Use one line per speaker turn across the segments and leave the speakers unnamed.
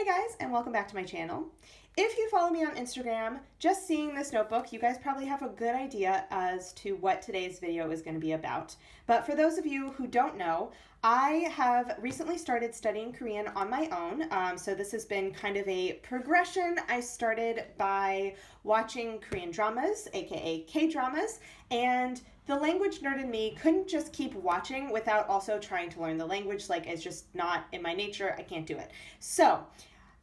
Hey guys, and welcome back to my channel. If you follow me on Instagram, just seeing this notebook, you guys probably have a good idea as to what today's video is going to be about. But for those of you who don't know, I have recently started studying Korean on my own. So this has been kind of a progression. I started by watching Korean dramas, aka K-dramas, and the language nerd in me couldn't just keep watching without also trying to learn the language. Like, it's just not in my nature. I can't do it. So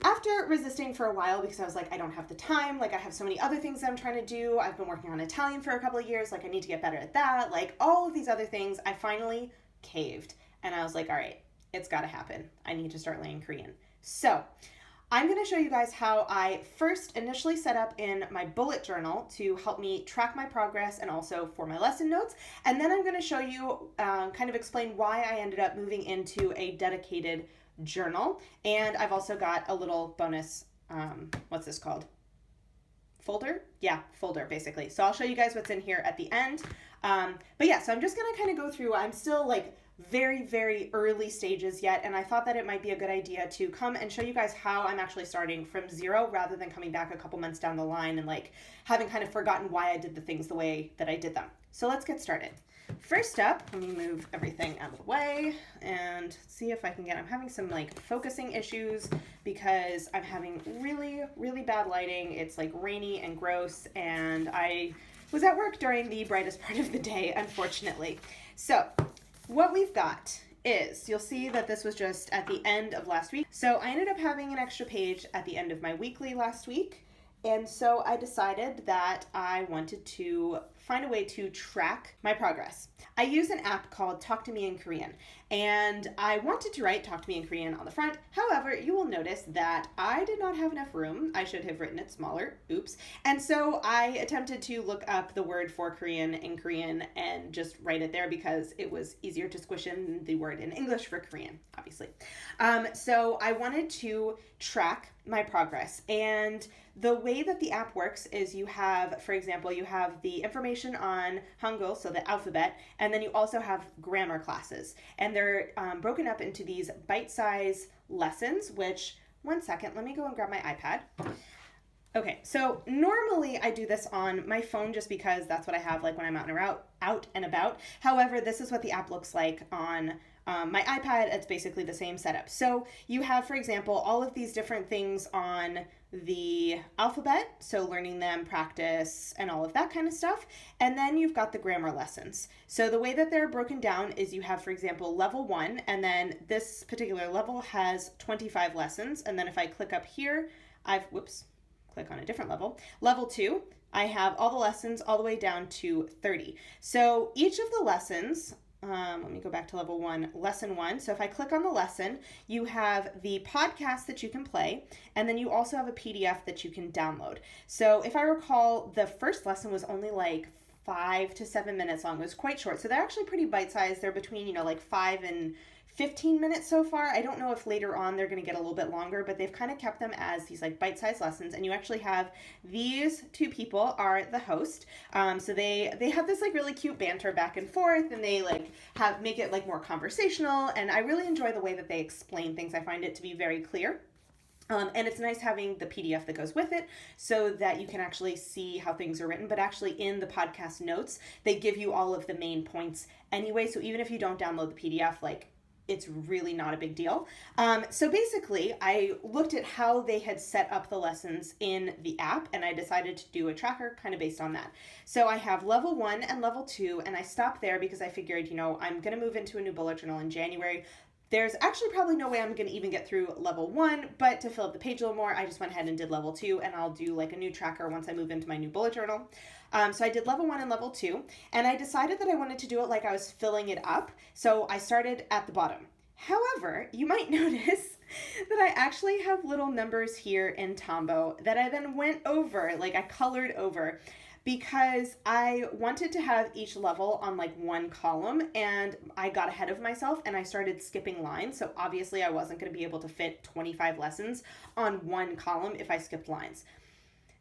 after resisting for a while because I was like, I don't have the time, like I have so many other things that I'm trying to do. I've been working on Italian for a couple of years, like I need to get better at that, like all of these other things, I finally caved. And I was like, all right, it's gotta happen. I need to start learning Korean. So I'm gonna show you guys how I first initially set up in my bullet journal to help me track my progress and also for my lesson notes. And then I'm gonna show you, kind of explain why I ended up moving into a dedicated journal. And I've also got a little bonus, what's this called? Folder? Yeah, folder basically. So I'll show you guys what's in here at the end. But yeah, so I'm just gonna kind of go through, I'm still like very, very early stages yet, and I thought that it might be a good idea to come and show you guys how I'm actually starting from zero rather than coming back a couple months down the line and like having kind of forgotten why I did the things the way that I did them. So let's get started. First up, let me move everything out of the way and see if I can I'm having some like focusing issues because I'm having really, really bad lighting. It's like rainy and gross, and I was at work during the brightest part of the day, unfortunately. So what we've got is, you'll see that this was just at the end of last week. So I ended up having an extra page at the end of my weekly last week. And so I decided that I wanted to find a way to track my progress. I use an app called Talk to Me in Korean, and I wanted to write Talk to Me in Korean on the front. However, you will notice that I did not have enough room. I should have written it smaller. Oops. And so I attempted to look up the word for Korean in Korean and just write it there because it was easier to squish in the word in English for Korean, obviously. So I wanted to track my progress, and the way that the app works is you have, for example, you have the information on Hangul, so the alphabet, and then you also have grammar classes. And they're broken up into these bite-sized lessons, which, one second, let me go and grab my iPad. Okay, so normally I do this on my phone just because that's what I have like when I'm out and about. However, this is what the app looks like on my iPad. It's basically the same setup. So you have, for example, all of these different things on the alphabet, so learning them, practice, and all of that kind of stuff. And then you've got the grammar lessons. So the way that they're broken down is you have, for example, level 1, and then this particular level has 25 lessons. And then if I click up here, click on a different level. Level 2, I have all the lessons all the way down to 30. So each of the lessons, let me go back to level 1, lesson 1. So if I click on the lesson, you have the podcast that you can play, and then you also have a PDF that you can download. So if I recall, the first lesson was only like 5 to 7 minutes long. It was quite short. So they're actually pretty bite-sized. They're between, like 5 and 15 minutes so far. I don't know if later on they're going to get a little bit longer, but they've kind of kept them as these like bite-sized lessons. And you actually have these two people are the host. So they have this like really cute banter back and forth, and they like make it like more conversational. And I really enjoy the way that they explain things. I find it to be very clear. And it's nice having the PDF that goes with it so that you can actually see how things are written. But actually in the podcast notes, they give you all of the main points anyway. So even if you don't download the PDF, like, it's really not a big deal. So basically, I looked at how they had set up the lessons in the app, and I decided to do a tracker kind of based on that. So I have level 1 and level 2, and I stopped there because I figured, I'm going to move into a new bullet journal in January. There's actually probably no way I'm going to even get through level 1, but to fill up the page a little more, I just went ahead and did level 2, and I'll do like a new tracker once I move into my new bullet journal. So I did level 1 and level 2, and I decided that I wanted to do it like I was filling it up, so I started at the bottom. However, you might notice that I actually have little numbers here in Tombow that I then went over, like I colored over, because I wanted to have each level on like one column, and I got ahead of myself and I started skipping lines. So obviously I wasn't going to be able to fit 25 lessons on one column if I skipped lines.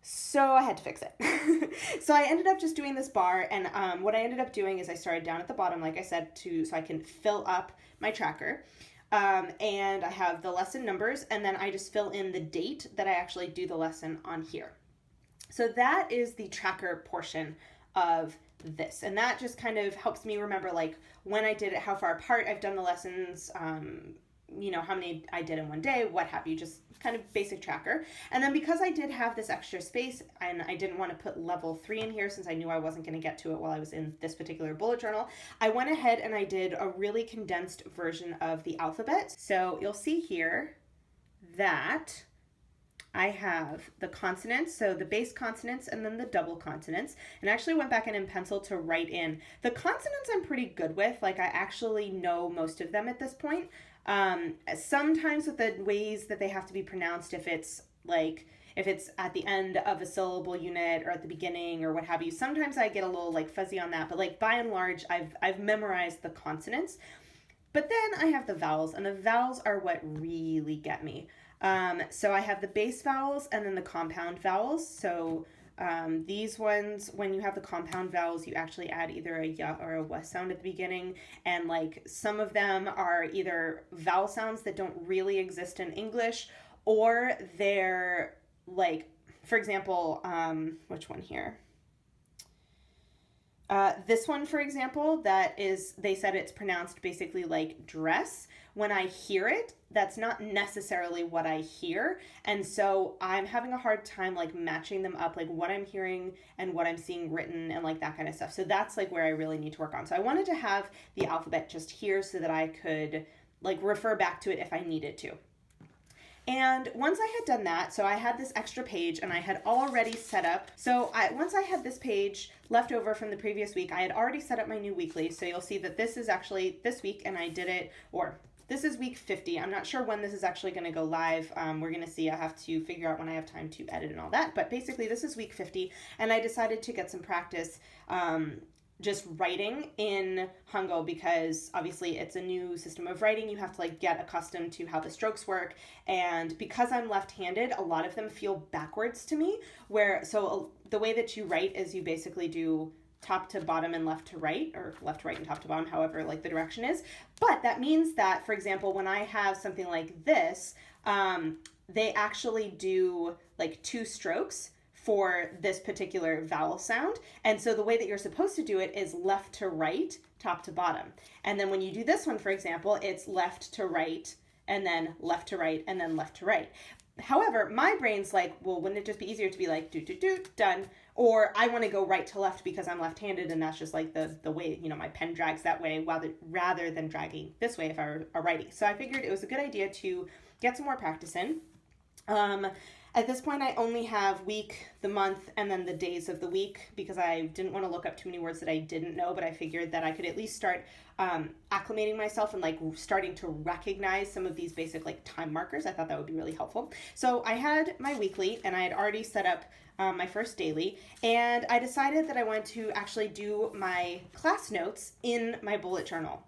So I had to fix it. So I ended up just doing this bar, and what I ended up doing is I started down at the bottom, like I said, so I can fill up my tracker. and I have the lesson numbers, and then I just fill in the date that I actually do the lesson on here. So that is the tracker portion of this, and that just kind of helps me remember like when I did it, how far apart I've done the lessons, how many I did in one day, what have you, just kind of basic tracker. And then because I did have this extra space and I didn't want to put level 3 in here since I knew I wasn't going to get to it while I was in this particular bullet journal, I went ahead and I did a really condensed version of the alphabet. So you'll see here that I have the consonants, so the base consonants and then the double consonants, and I actually went back in pencil to write in. The consonants I'm pretty good with, like I actually know most of them at this point. Sometimes with the ways that they have to be pronounced, if it's at the end of a syllable unit or at the beginning or what have you, sometimes I get a little like fuzzy on that, but like by and large, I've memorized the consonants. But then I have the vowels, and the vowels are what really get me. So I have the base vowels and then the compound vowels. So these ones, when you have the compound vowels, you actually add either a y or a w sound at the beginning. And like some of them are either vowel sounds that don't really exist in English, or they're like, for example, which one here? This one, for example, they said it's pronounced basically like dress. When I hear it, that's not necessarily what I hear. And so I'm having a hard time like matching them up, like what I'm hearing and what I'm seeing written and like that kind of stuff. So that's like where I really need to work on. So I wanted to have the alphabet just here so that I could like refer back to it if I needed to. And once I had done that, so I had this extra page and I had already set up, once I had this page left over from the previous week, I had already set up my new weekly. So you'll see that this is actually this week, and I did it, or this is week 50. I'm not sure when this is actually going to go live. We're going to see. I have to figure out when I have time to edit and all that. But basically, this is week 50, and I decided to get some practice just writing in Hangul, because obviously it's a new system of writing. You have to like get accustomed to how the strokes work, and because I'm left-handed, a lot of them feel backwards to me, the way that you write is you basically do top to bottom and left to right, or left to right and top to bottom, however like the direction is. But that means that, for example, when I have something like this, they actually do like 2 strokes for this particular vowel sound. And so the way that you're supposed to do it is left to right, top to bottom. And then when you do this one, for example, it's left to right, and then left to right, and then left to right. However, my brain's like, well, wouldn't it just be easier to be like, do, do, do, done? Or I want to go right to left because I'm left-handed, and that's just like the way, my pen drags that way rather than dragging this way if I were a righty. So I figured it was a good idea to get some more practice in. At this point, I only have week, the month, and then the days of the week, because I didn't want to look up too many words that I didn't know, but I figured that I could at least start acclimating myself and like starting to recognize some of these basic like time markers. I thought that would be really helpful. So I had my weekly, and I had already set up my first daily, and I decided that I wanted to actually do my class notes in my bullet journal.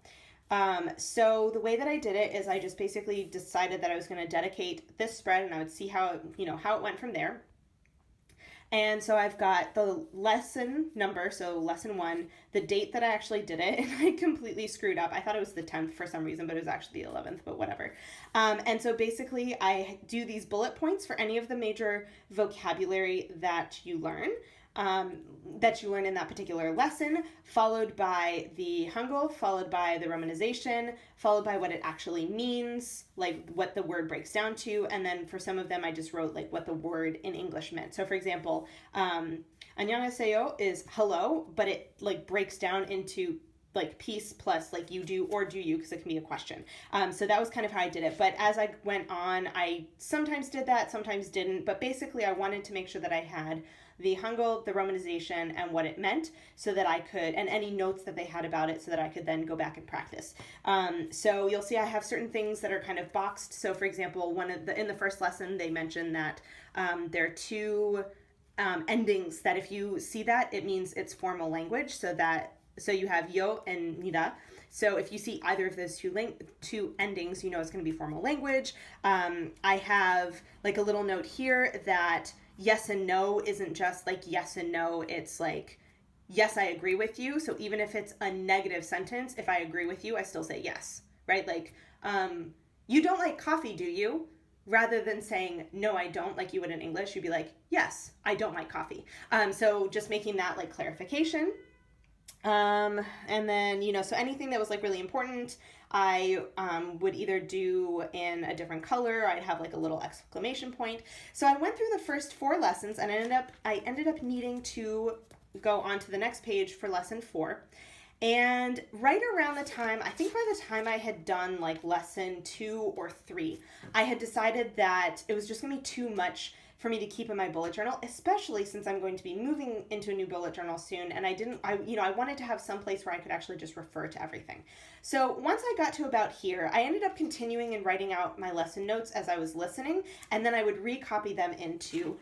So the way that I did it is I just basically decided that I was going to dedicate this spread, and I would see how it went from there. And so I've got the lesson number, so lesson 1, the date that I actually did it, and I completely screwed up. I thought it was the 10th for some reason, but it was actually the 11th, but whatever. And so basically I do these bullet points for any of the major vocabulary that you learn. In that particular lesson, followed by the Hangul, followed by the romanization, followed by what it actually means, like what the word breaks down to, and then for some of them I just wrote like what the word in English meant. So for example, 안녕하세요 is hello, but it like breaks down into like peace plus like you do or do you, because it can be a question. So that was kind of how I did it. But as I went on, I sometimes did that, sometimes didn't. But basically I wanted to make sure that I had the Hangul, the romanization, and what it meant, so that I could, and any notes that they had about it, so that I could then go back and practice. So you'll see I have certain things that are kind of boxed. So for example, in the first lesson, they mentioned that there are 2 endings that if you see that, it means it's formal language. So you have yo and nida. So if you see either of those 2 endings, you know it's going to be formal language. I have like a little note here that yes and no isn't just like yes and no, it's like yes, I agree with you. So even if it's a negative sentence, if I agree with you, I still say yes, right? Like, you don't like coffee, do you? Rather than saying, no, I don't, like you would in English, you'd be like, yes, I don't like coffee. So just making that like clarification. And then, so anything that was like really important, I would either do in a different color, or I'd have like a little exclamation point. So I went through the first 4 lessons and I ended up needing to go on to the next page for lesson 4. And right around the time, I think by the time I had done like lesson 2 or 3, I had decided that it was just gonna be too much for me to keep in my bullet journal, especially since I'm going to be moving into a new bullet journal soon. And I wanted to have some place where I could actually just refer to everything. So once I got to about here, I ended up continuing and writing out my lesson notes as I was listening, and then I would recopy them into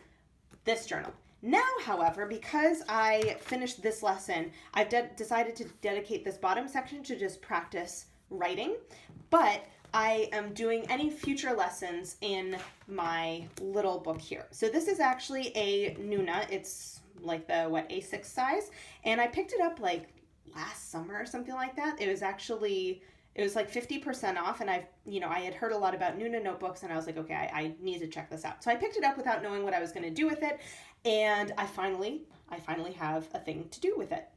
this journal. Now, however, because I finished this lesson, I've decided to dedicate this bottom section to just practice writing, but I am doing any future lessons in my little book here. So this is actually a Nuna. It's like the, A6 size, and I picked it up like last summer or something like that. It was like 50% off, and I had heard a lot about Nuna notebooks, and I was like, okay, I need to check this out. So I picked it up without knowing what I was going to do with it, and I finally have a thing to do with it.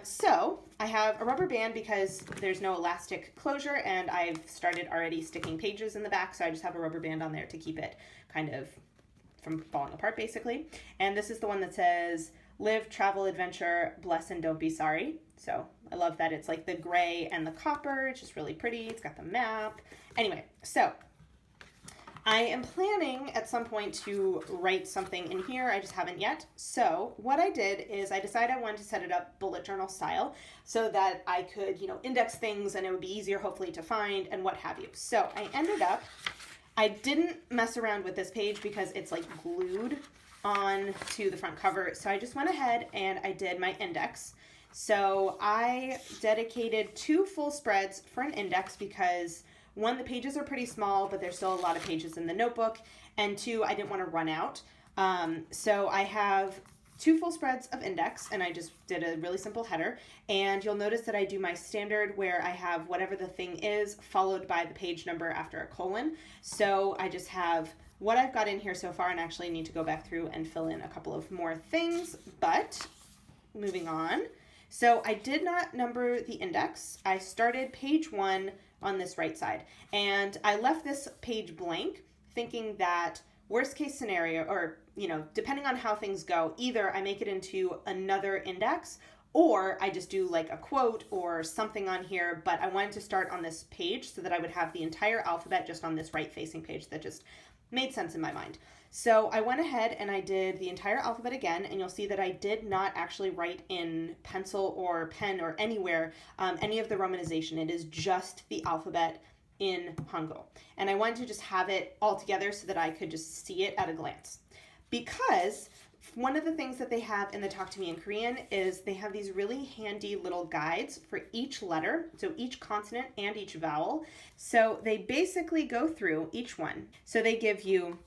So I have a rubber band because there's no elastic closure, and I've started already sticking pages in the back, so I just have a rubber band on there to keep it kind of from falling apart, basically. And this is the one that says, live, travel, adventure, bless, and don't be sorry. So I love that it's like the gray and the copper. It's just really pretty. It's got the map. Anyway, so I am planning at some point to write something in here. I just haven't yet. So what I did is I decided I wanted to set it up bullet journal style so that I could, index things and it would be easier hopefully to find and what have you. So I didn't mess around with this page because it's like glued on to the front cover. So I just went ahead and I did my index. So I dedicated 2 full spreads for an index because 1, the pages are pretty small, but there's still a lot of pages in the notebook, and 2, I didn't want to run out. So I have 2 full spreads of index, and I just did a really simple header, and you'll notice that I do my standard where I have whatever the thing is followed by the page number after a colon. So I just have what I've got in here so far, and actually need to go back through and fill in a couple of more things, but moving on. So I did not number the index. I started page 1 on this right side, and I left this page blank thinking that worst case scenario, or depending on how things go, either I make it into another index or I just do like a quote or something on here, but I wanted to start on this page so that I would have the entire alphabet just on this right facing page. That just made sense in my mind. So I went ahead and I did the entire alphabet again, and you'll see that I did not actually write in pencil or pen or anywhere any of the romanization. It is just the alphabet in Hangul. And I wanted to just have it all together so that I could just see it at a glance. Because one of the things that they have in the Talk to Me in Korean is they have these really handy little guides for each letter, so each consonant and each vowel. So they basically go through each one. So they give you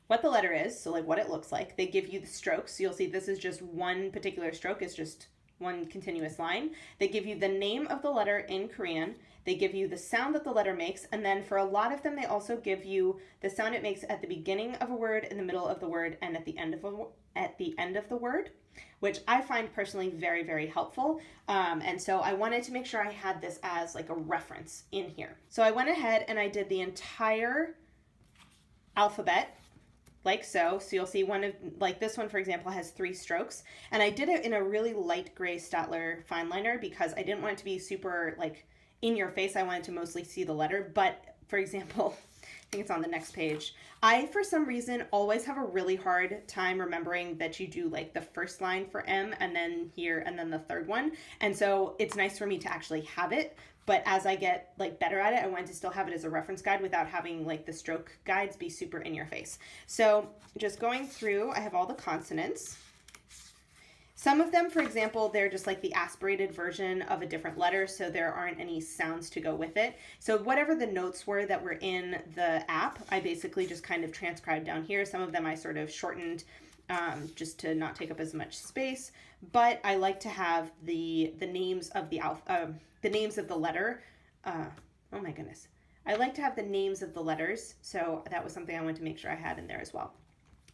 what the letter is, so like what it looks like. They give you the strokes. So you'll see this is just one particular stroke. It's just one continuous line. They give you the name of the letter in Korean. They give you the sound that the letter makes, and then for a lot of them, they also give you the sound it makes at the beginning of a word, in the middle of the word, and at the end of the word, which I find personally very, very helpful. And so I wanted to make sure I had this as like a reference in here. So I went ahead and I did the entire alphabet like so. So you'll see one of, like this one, for example, has 3 strokes. And I did it in a really light gray Staedtler fine liner because I didn't want it to be super like in your face. I wanted to mostly see the letter. But for example, I think it's on the next page, I, for some reason, always have a really hard time remembering that you do like the first line for M and then here and then the third one. And so it's nice for me to actually have it. But as I get like better at it, I wanted to still have it as a reference guide without having like the stroke guides be super in your face. So just going through, I have all the consonants. Some of them, for example, they're just like the aspirated version of a different letter, so there aren't any sounds to go with it. So whatever the notes were that were in the app, I basically just kind of transcribed down here. Some of them I sort of shortened just to not take up as much space, but I like to have the names of the names of the letter oh my goodness. I like to have the names of the letters, so that was something I wanted to make sure I had in there as well.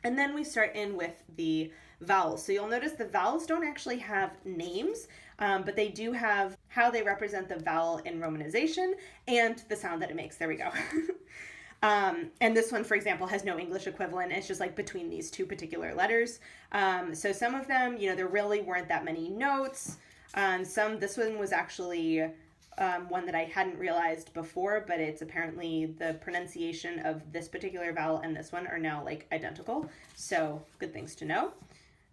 And then we start in with the vowels. So you'll notice the vowels don't actually have names, but they do have how they represent the vowel in romanization and the sound that it makes. There we go. And this one, for example, has no English equivalent. It's just like between these two particular letters. So some of them, you know, there really weren't that many notes. This one was actually one that I hadn't realized before, but it's apparently the pronunciation of this particular vowel and this one are now like identical. So good things to know.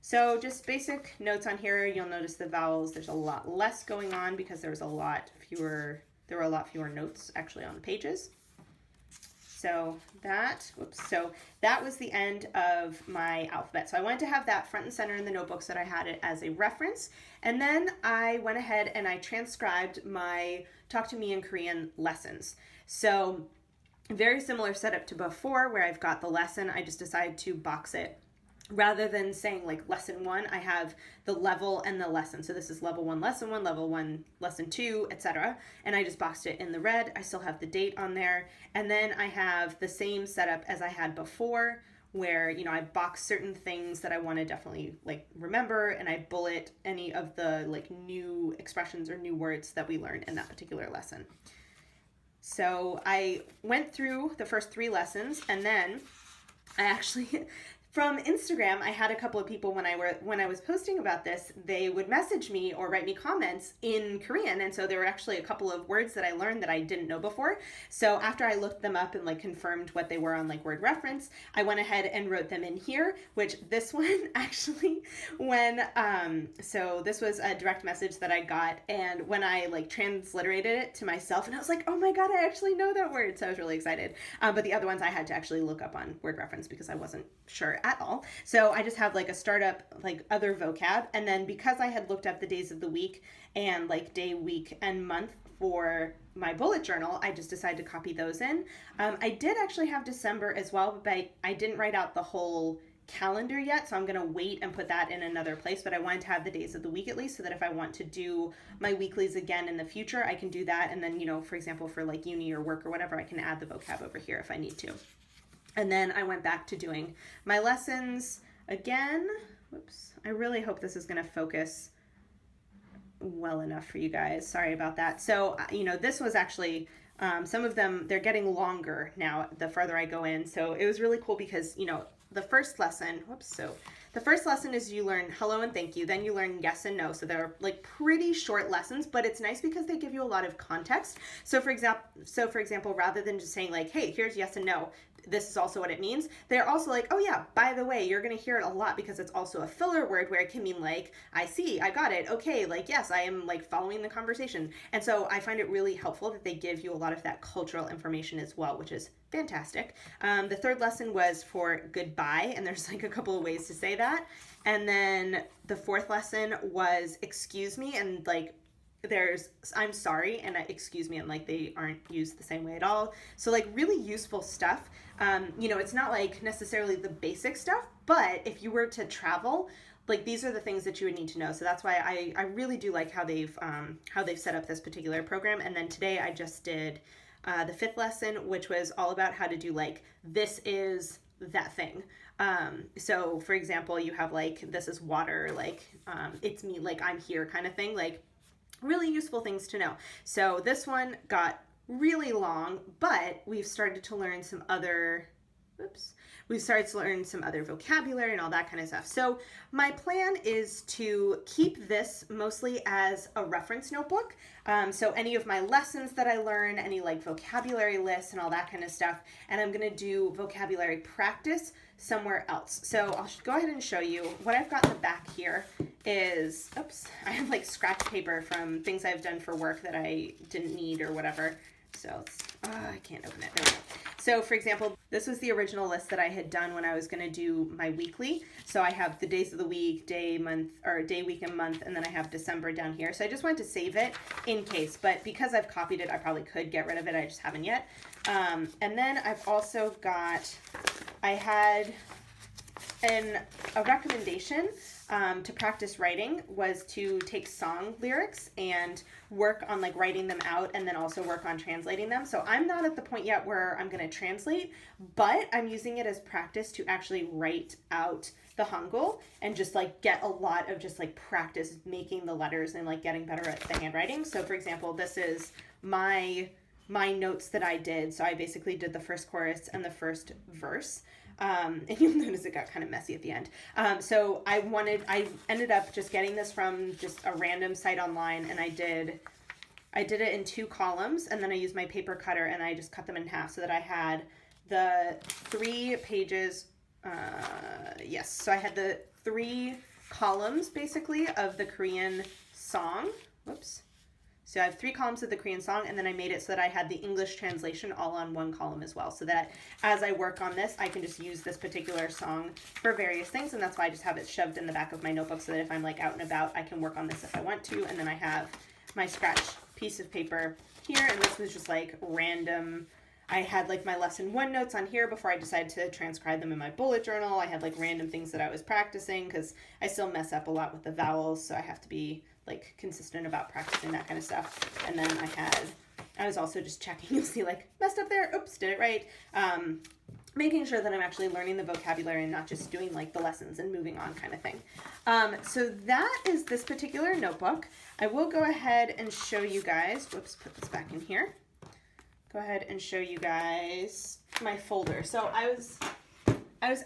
So just basic notes on here. You'll notice the vowels, there's a lot less going on because there were a lot fewer notes actually on the pages. So that was the end of my alphabet. So I wanted to have that front and center in the notebooks that I had it as a reference. And then I went ahead and I transcribed my Talk to Me in Korean lessons. So very similar setup to before where I've got the lesson. I just decided to box it. Rather than saying like lesson 1, I have the level and the lesson. So this is level 1, level 1, lesson 2, etc. And I just boxed it in the red. I still have the date on there. And then I have the same setup as I had before where, you know, I box certain things that I want to definitely like remember, and I bullet any of the like new expressions or new words that we learned in that particular lesson. So I went through the first 3 lessons, and then I actually from Instagram, I had a couple of people when I was posting about this, they would message me or write me comments in Korean. And so there were actually a couple of words that I learned that I didn't know before. So after I looked them up and like confirmed what they were on like word reference, I went ahead and wrote them in here, which this one actually so this was a direct message that I got. And when I like transliterated it to myself, and I was like, oh my God, I actually know that word. So I was really excited. But the other ones I had to actually look up on word reference because I wasn't sure at all. So I just have like a startup, like other vocab. And then because I had looked up the days of the week and like day, week, and month for my bullet journal, I just decided to copy those in. I did actually have December as well, but I didn't write out the whole calendar yet. So I'm going to wait and put that in another place, but I wanted to have the days of the week at least so that if I want to do my weeklies again in the future, I can do that. And then, you know, for example, for like uni or work or whatever, I can add the vocab over here if I need to. And then I went back to doing my lessons again. Whoops. I really hope this is going to focus well enough for you guys. Sorry about that. So, you know, this was actually, some of them, they're getting longer now the further I go in. So it was really cool because, you know, the first lesson is you learn hello and thank you. Then you learn yes and no. So they're like pretty short lessons, but it's nice because they give you a lot of context. So for example, rather than just saying like, hey, here's yes and no, this is also what it means. They're also like, oh yeah, by the way, you're going to hear it a lot because it's also a filler word where it can mean like, I see, I got it. Okay. Like, yes, I am like following the conversation. And so I find it really helpful that they give you a lot of that cultural information as well, which is fantastic. The third lesson was for goodbye. And there's like a couple of ways to say that. And then the fourth lesson was excuse me, and like, there's I'm sorry and excuse me, and like they aren't used the same way at all. So like really useful stuff. You know, it's not like necessarily the basic stuff, but if you were to travel, like these are the things that you would need to know. So that's why I really do like how they've set up this particular program. And then today I just did the fifth lesson, which was all about how to do like, this is that thing. So for example, you have like, this is water, like it's me, like I'm here kind of thing, like really useful things to know. So this one got really long, but we've started to learn some other vocabulary and all that kind of stuff. So my plan is to keep this mostly as a reference notebook. So any of my lessons that I learn, any like vocabulary lists and all that kind of stuff. And I'm going to do vocabulary practice somewhere else. So I'll go ahead and show you what I've got in the back here is, I have like scratch paper from things I've done for work that I didn't need or whatever. So I can't open it. There we go. So for example, this was the original list that I had done when I was going to do my weekly. So I have the days of the week, day, month, or day, week, and month, and then I have December down here. So I just wanted to save it in case, but because I've copied it, I probably could get rid of it. I just haven't yet. And then I've also got, I had And a recommendation to practice writing was to take song lyrics and work on like writing them out and then also work on translating them. So I'm not at the point yet where I'm going to translate, but I'm using it as practice to actually write out the Hangul and just like get a lot of just like practice making the letters and like getting better at the handwriting. So for example, this is my notes that I did. So I basically did the first chorus and the first verse. And you'll notice it got kind of messy at the end. So I ended up just getting this from just a random site online, and I did it in 2 columns, and then I used my paper cutter and I just cut them in half so that I had the 3 pages. Yes, so I had the 3 columns basically of the Korean song. Whoops. So I have 3 columns of the Korean song, and then I made it so that I had the English translation all on 1 column as well, so that as I work on this, I can just use this particular song for various things, and that's why I just have it shoved in the back of my notebook so that if I'm like out and about, I can work on this if I want to. And then I have my scratch piece of paper here, and this was just like random. I had like my lesson 1 notes on here before I decided to transcribe them in my bullet journal. I had like random things that I was practicing because I still mess up a lot with the vowels, so I have to be like consistent about practicing that kind of stuff. And then I was also just checking, you'll see like messed up there, oops, did it right. Making sure that I'm actually learning the vocabulary and not just doing like the lessons and moving on kind of thing. So that is this particular notebook. I will go ahead and show you guys, whoops, put this back in here. Go ahead and show you guys my folder. So I was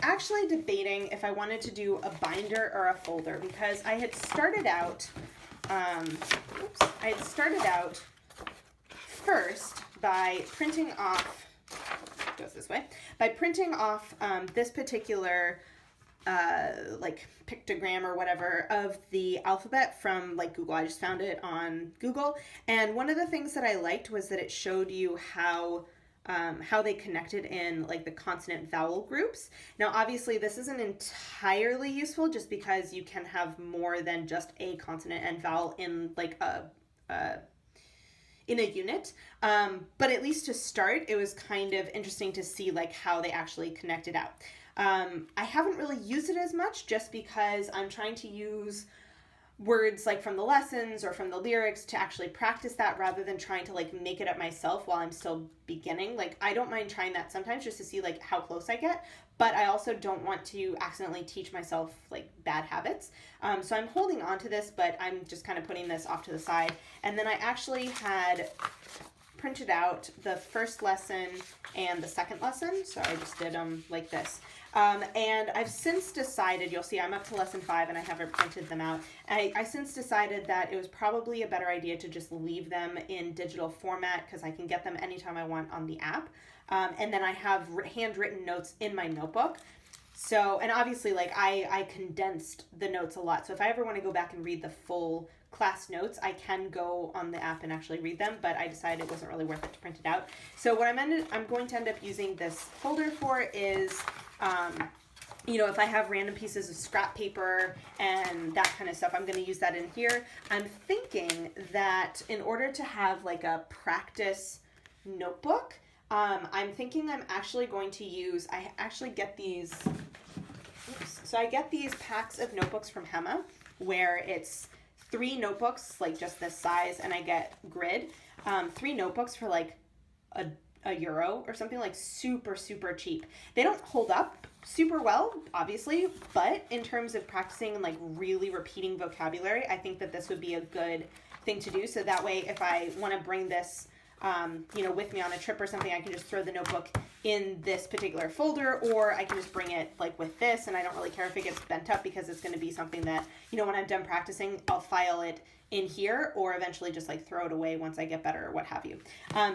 actually debating if I wanted to do a binder or a folder because I had started out, first by printing off, goes this way, by printing off this particular like pictogram or whatever of the alphabet from like Google. I just found it on Google, and one of the things that I liked was that it showed you how they connected in like the consonant vowel groups. Now obviously this isn't entirely useful just because you can have more than just a consonant and vowel in like in a unit, but at least to start it was kind of interesting to see like how they actually connected out. I haven't really used it as much just because I'm trying to use words like from the lessons or from the lyrics to actually practice that rather than trying to like make it up myself while I'm still beginning. Like I don't mind trying that sometimes just to see like how close I get, but I also don't want to accidentally teach myself like bad habits. So I'm holding on to this, but I'm just kind of putting this off to the side. And then I actually had printed out the first lesson and the second lesson. So I just did them like this. And I've since decided, you'll see I'm up to lesson 5 and I haven't printed them out. I since decided that it was probably a better idea to just leave them in digital format because I can get them anytime I want on the app. And then I have handwritten notes in my notebook. So, and obviously like I condensed the notes a lot. So if I ever want to go back and read the full class notes, I can go on the app and actually read them, but I decided it wasn't really worth it to print it out. So what I'm going to end up using this folder for is, if I have random pieces of scrap paper and that kind of stuff, I'm going to use that in here. I'm thinking that in order to have like a practice notebook, I'm thinking I'm actually going to use, I actually get these, so I get these packs of notebooks from Hema where it's 3 notebooks, like just this size, and I get grid, 3 notebooks for like a euro or something, like super, super cheap. They don't hold up super well, obviously, but in terms of practicing and like really repeating vocabulary, I think that this would be a good thing to do. So that way, if I want to bring this, with me on a trip or something, I can just throw the notebook in this particular folder, or I can just bring it like with this, and I don't really care if it gets bent up because it's going to be something that, when I'm done practicing, I'll file it in here or eventually just like throw it away once I get better or what have you.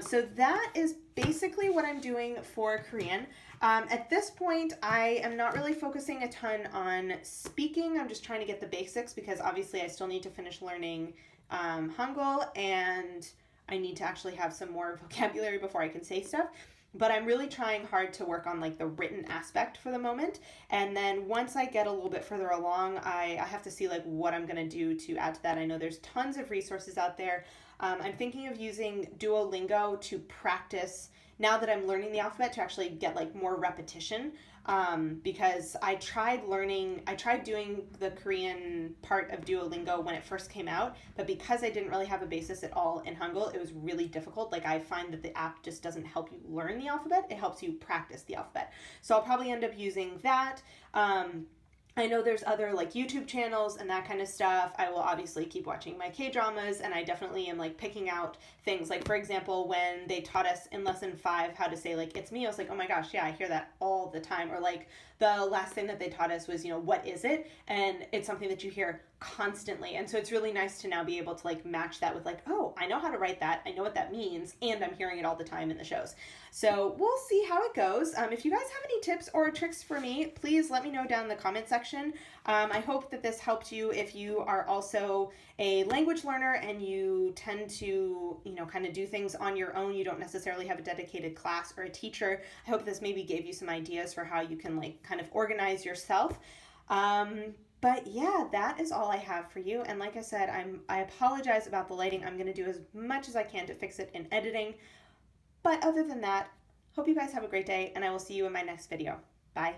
So that is basically what I'm doing for Korean. At this point, I am not really focusing a ton on speaking. I'm just trying to get the basics because obviously I still need to finish learning Hangul, and I need to actually have some more vocabulary before I can say stuff. But I'm really trying hard to work on like the written aspect for the moment. And then once I get a little bit further along, I have to see like what I'm going to do to add to that. I know there's tons of resources out there. I'm thinking of using Duolingo to practice now that I'm learning the alphabet to actually get like more repetition, because I tried doing the Korean part of Duolingo when it first came out, but because I didn't really have a basis at all in Hangul, it was really difficult. Like I find that the app just doesn't help you learn the alphabet, it helps you practice the alphabet. So I'll probably end up using that. I know there's other like YouTube channels and that kind of stuff. I will obviously keep watching my K-dramas, and I definitely am like picking out things. Like for example, when they taught us in lesson 5 how to say like "it's me," I was like, oh my gosh, yeah, I hear that all the time. Or like the last thing that they taught us was, what is it? And it's something that you hear constantly. And so it's really nice to now be able to like match that with like, oh, I know how to write that. I know what that means, and I'm hearing it all the time in the shows. So we'll see how it goes. If you guys have any tips or tricks for me, please let me know down in the comment section. I hope that this helped you if you are also a language learner and you tend to, kind of do things on your own. You don't necessarily have a dedicated class or a teacher. I hope this maybe gave you some ideas for how you can like kind of organize yourself. But yeah, that is all I have for you. And like I said, I apologize about the lighting. I'm going to do as much as I can to fix it in editing. But other than that, hope you guys have a great day, and I will see you in my next video. Bye.